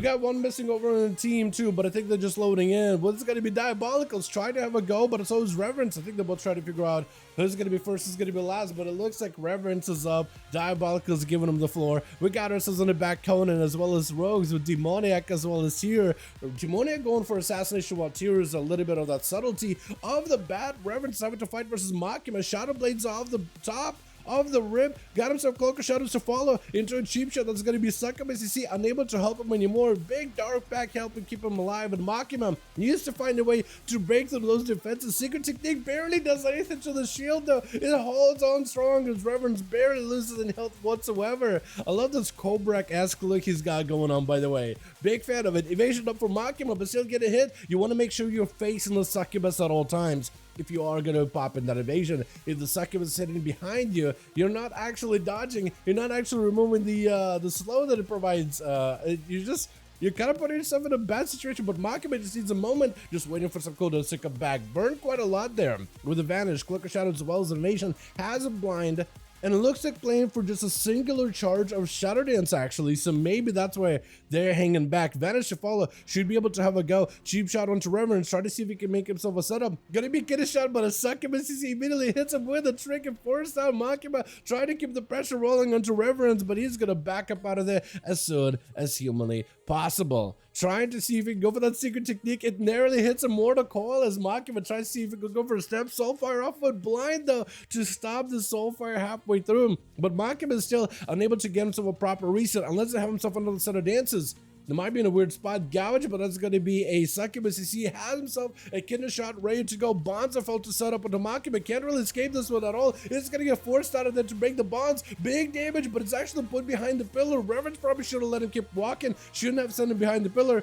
We got one missing over on the team too, but I think they're just loading in. Well, it's going to be Diabolicals trying to have a go, but so is Reverence. I think they're both trying to figure out who's going to be first, who's going to be last, but it looks like Reverence is up. Diabolicals giving them the floor. We got ourselves on the back Conan as well as Rogues with Demoniac as well as Tyr. Demoniac going for Assassination while Tyr is a little bit of that subtlety of the bat. Reverence having to fight versus Makima. Shadow Blades off the top of the rib, got himself Cloak of Shadows to follow into a cheap shot that's going to be Succubus. You see, unable to help him anymore. Big Dark back helping keep him alive, and Makima needs to find a way to break through those defenses. Secret Technique barely does anything to the shield though. It holds on strong as Reverence barely loses in health whatsoever. I love this Cobra-esque look he's got going on, by the way. Big fan of it. Evasion up for Makima, but still get a hit. You want to make sure you're facing the Succubus at all times if you are going to pop in that evasion. If the Succubus is sitting behind you, you're not actually dodging, you're not actually removing the slow that it provides. You're kind of putting yourself in a bad situation, but Makima just needs a moment, just waiting for some cooldown to come back. Burned quite a lot there with advantage. Cloak of Shadows as well as Animation has a blind, and it looks like playing for just a singular charge of Shadow Dance actually, so maybe that's why they're hanging back. Vanish to follow, should be able to have a go. Cheap shot onto Reverence, try to see if he can make himself a setup. Gonna be getting shot, but a Succubus, he immediately hits him with a trick and force out Makima, trying to keep the pressure rolling onto Reverence, but he's gonna back up out of there as soon as humanly possible. Trying to see if he can go for that Secret Technique. It narrowly hits a Mortal Coil as Makima tries to see if he can go for a step. Soulfire off with blind though to stop the Soulfire halfway through him. But Makima is still unable to get himself a proper reset unless they have himself another set of dances. They might be in a weird spot. Gouge, but that's going to be a Succubus. You see, he has himself a kidney shot ready to go. Bonds felt to set up into Makima. Can't really escape this one at all. It's going to get forced out of there to break the bonds. Big damage, but it's actually put behind the pillar. Reverence probably should have let him keep walking. Shouldn't have sent him behind the pillar.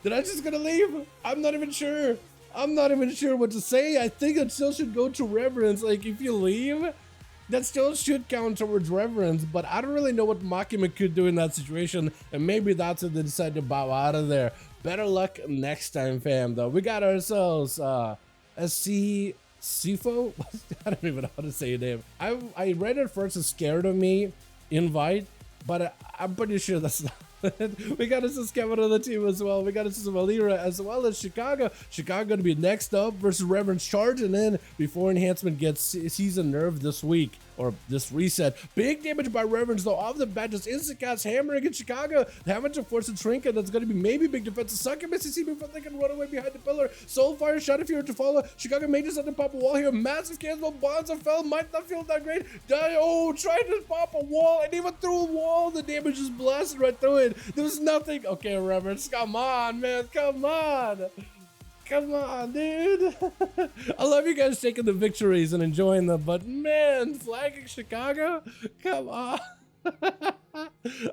Did I just gonna leave? I'm not even sure. I'm not even sure what to say. I think it still should go to Reverence. Like, if you leave, that still should count towards Reverence, but I don't really know what Makima could do in that situation, and maybe that's what they decided to bow out of there. Better luck next time, fam, though. We got ourselves Sifo? I don't even know how to say your name. I read it first as Scared of Me invite, but I'm pretty sure that's not. We got us Kevin on the team as well. We got us Valera as well as Chicago. Chicago going to be next up versus Reverence charging in before enhancement gets season nerfed this week or this reset. Big damage by Reverence though off the bat, just instant cast hammering in Chicago, having to force a trinket. That's going to be maybe big defensive Succubus. You see before they can run away behind the pillar. Soulfire shot if you were to follow. Chicago may just have to pop a wall here. Massive cancel. Bonds of fell might not feel that great. Oh, trying to pop a wall, and even through a wall, the damage is blasted right through it. There's nothing. Okay, Reverence, come on, man, come on. Come on, dude. I love you guys taking the victories and enjoying them, but man, flagging Chicago? Come on.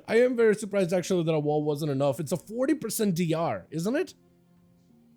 I am very surprised actually that a wall wasn't enough. It's a 40% DR, isn't it?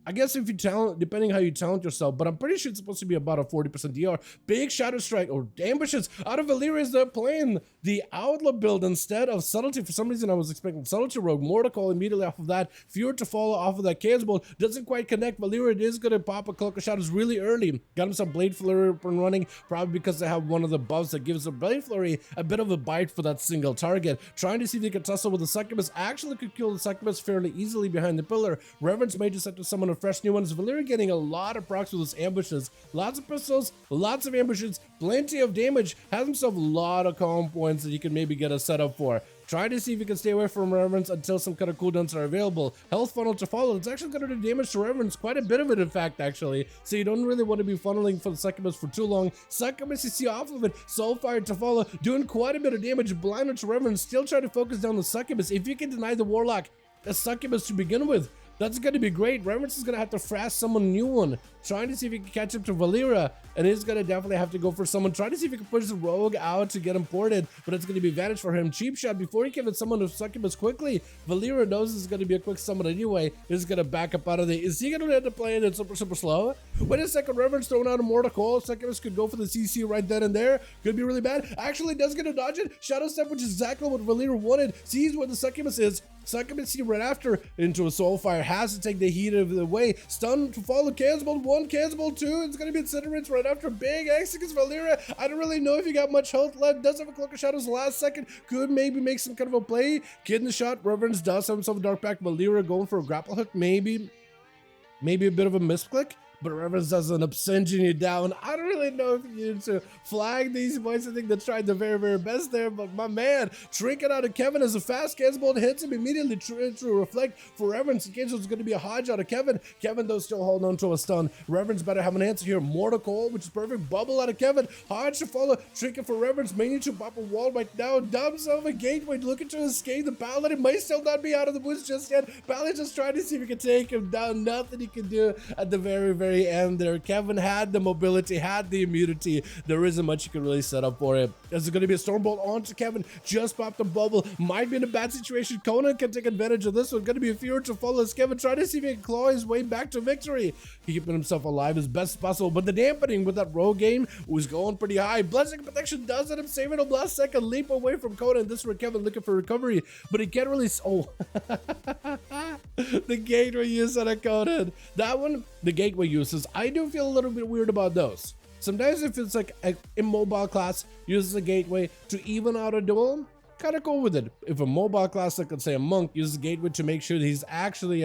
I guess if you talent, depending how you talent yourself, but I'm pretty sure it's supposed to be about a 40% DR. Big Shadow Strike or ambushes out of Valeria's. They're playing the Outlaw build instead of Subtlety. For some reason, I was expecting Subtlety Rogue. Mortal Coil immediately off of that. Fewer to follow off of that Chaos Bolt. Doesn't quite connect. Valeria is going to pop a Cloak of Shadows really early. Got himself Blade Flurry up and running, probably because they have one of the buffs that gives a Blade Flurry a bit of a bite for that single target. Trying to see if they can tussle with the Succubus. Actually could kill the Succubus fairly easily behind the pillar. Reverence may just have to summon a fresh new one. Valeria getting a lot of procs with his ambushes. Lots of pistols, lots of ambushes, plenty of damage. Has himself a lot of calm points that you can maybe get a setup for. Try to see if you can stay away from Reverence until some kind of cooldowns are available. Health funnel to follow. It's actually going to do damage to Reverence. Quite a bit of it, in fact, actually. So you don't really want to be funneling for the Succubus for too long. Succubus, you see off of it. Soulfire to follow. Doing quite a bit of damage. Blind to Reverence. Still trying to focus down the Succubus. If you can deny the Warlock a Succubus to begin with, that's going to be great. Reverence is going to have to fast someone new one. Trying to see if he can catch up to Valera. And he's going to definitely have to go for someone. Trying to see if he can push the Rogue out to get him ported. But it's going to be advantage for him. Cheap shot before he can hit someone with Succubus quickly. Valera knows this is going to be a quick summon anyway. He's going to back up out of there. Is he going to end up playing it super slow? Wait a second. Reverence throwing out a Mortal Coil. Succubus could go for the CC right then and there. Could be really bad. Actually does get to dodge it. Shadow Step, which is exactly what Valera wanted. Sees where the Succubus is. Succubus right after into a Soulfire, has to take the heat of the way. Stun to follow Cancel, 1, Cancel 2. It's going to be Incinerate right after. Big X against Valeria. I don't really know if you got much health left. Does have a Cloak of Shadows last second. Could maybe make some kind of a play. Kid in the shot. Reverence does have himself a Dark Pact. Valeria going for a grapple hook. Maybe a bit of a misclick. But Reverence does end up singeing you down. I don't really know if you need to flag these boys. I think they tried the very, very best there. But my man, Trinket out of Kevin as a fast cancel hits him immediately to reflect for Reverence. Cancel is going to be a Hodge out of Kevin. Kevin, though, still holding on to a stun. Reverence better have an answer here. Mortal Coil, which is perfect. Bubble out of Kevin. Hodge to follow. Trinket for Reverence. May need to pop a wall right now. Dumps over Gateway looking to escape. The Paladin may still not be out of the woods just yet. Paladin just trying to see if he can take him down. Nothing he can do at the very, very end there. Kevin had the mobility, had the immunity. There isn't much you can really set up for it. There's going to be a Stormbolt onto Kevin. Just popped a bubble. Might be in a bad situation. Conan can take advantage of this one. Going to be a fear to follow as Kevin trying to see if he can claw his way back to victory. Keeping himself alive as best as possible. But the dampening with that rogue game was going pretty high. Blessing Protection does end up saving him last second. Leap away from Conan. This is where Kevin looking for recovery. But he can't really... Oh. The gateway use on a Conan. That one, the gateway uses, I do feel a little bit weird about those. Sometimes if it's like a immobile class uses a gateway to even out a duel, kind of go with it. If a mobile class, like let's say a monk, uses a gateway to make sure that he's actually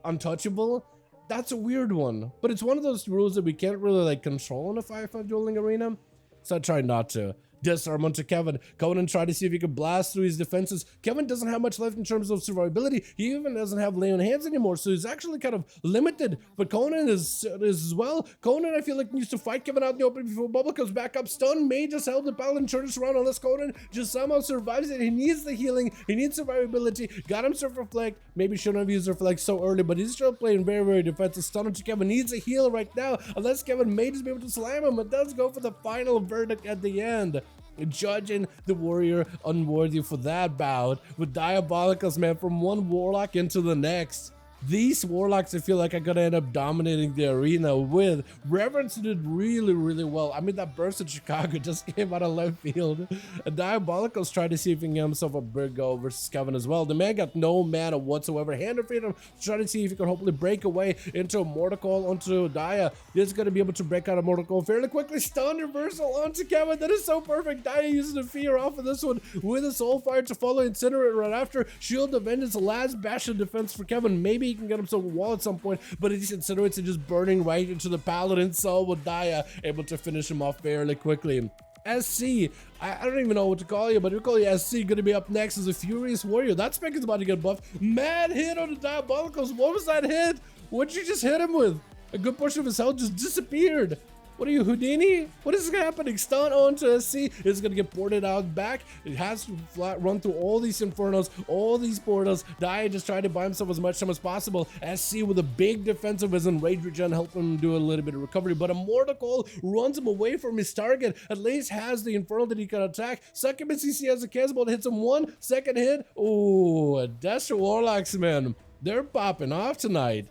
untouchable, that's a weird one. But it's one of those rules that we can't really like control in a 5v5 dueling arena, so I try not to. Disarm onto Kevin. Conan tried to see if he could blast through his defenses. Kevin doesn't have much left in terms of survivability. He even doesn't have lay on hands anymore, so he's actually kind of limited. But Conan is as well. Conan, I feel like, needs to fight Kevin out in the open before Bubble comes back up. Stun may just help the Paladin turn this around unless Conan just somehow survives it. He needs the healing. He needs survivability. Got himself Reflect. Maybe shouldn't have used Reflect so early, but he's still playing very, very defensive. Stun onto Kevin. Needs a heal right now, unless Kevin may just be able to slam him. It does go for the final verdict at the end. Judging the warrior unworthy for that bout with Diabolicals, man, from one Warlock into the next. These Warlocks, I feel like, are gonna end up dominating the arena with. Reverence did really, really well. I mean, that burst in Chicago just came out of left field. And Diabolicals tried to see if he can get himself a big go versus Kevin as well. The man got no mana whatsoever. Hand of Freedom, trying to see if he could hopefully break away into a Mortal Coil onto Dia. He's gonna be able to break out a Mortal Coil fairly quickly. Stun reversal onto Kevin. That is so perfect. Dia using the fear off of this one with a Soulfire to follow Incinerate right after. Shield of Vengeance, the last bash of defense for Kevin. Maybe he can get himself a wall at some point, but these Incinerates are just burning right into the Paladin soul with Dia able to finish him off fairly quickly. SC, I don't even know what to call you, but we'll call you SC. Gonna be up next as a Furious Warrior. That spec is about to get buffed. Mad hit on the Diabolicals. What was that hit? What did you just hit him with? A good portion of his health just disappeared. What are you, Houdini? What is happening? Stun onto SC. It's going to get ported out back. It has to run through all these Infernos, all these portals. Dia just tried to buy himself as much time as possible. SC with a big defensive as in Rage Regen, helping him do a little bit of recovery. But a Mortal Coil runs him away from his target. At least has the Infernal that he can attack. Succubus CC has a Casbolt, hits him 1 second hit. Oh, Destra Warlocks, man. They're popping off tonight.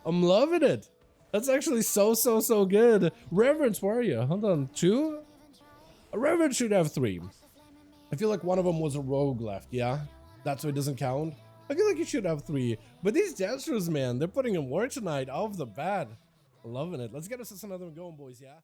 I'm loving it. That's actually so good. Reverence, where are you? Hold on, 2? A Reverence should have 3. I feel like one of them was a rogue left, yeah? That's why it doesn't count. I feel like you should have 3. But these dancers, man, they're putting in work tonight off the bat. Loving it. Let's get us another one going, boys, yeah?